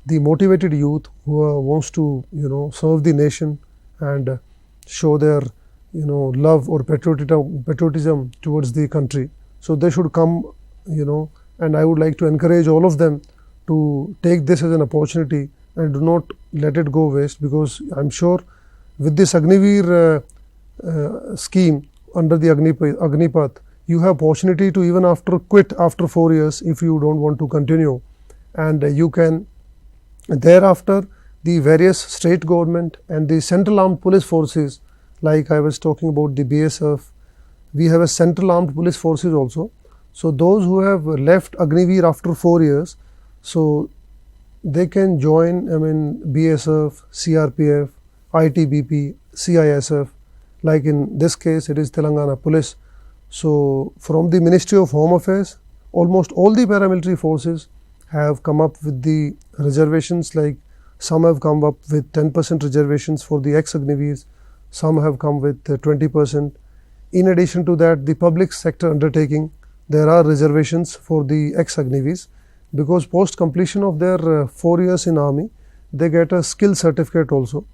the motivated youth who wants to serve the nation and show their love or patriotism towards the country. So they should come, and I would like to encourage all of them to take this as an opportunity and do not let it go waste, because I am sure with this Agniveer scheme under the Agnipath, you have opportunity to even quit after 4 years if you do not want to continue, and you can thereafter the various state government and the central armed police forces, like I was talking about the BSF, we have a central armed police forces also. So those who have left Agniveer after 4 years, so they can join BSF, CRPF, ITBP, CISF, like in this case it is Telangana Police. So from the Ministry of Home Affairs, almost all the paramilitary forces have come up with the reservations, like some have come up with 10% reservations for the ex-Agniveers, some have come with 20%. In addition to that, the public sector undertaking, there are reservations for the ex-Agniveers, because post completion of their 4 years in army, they get a skill certificate also.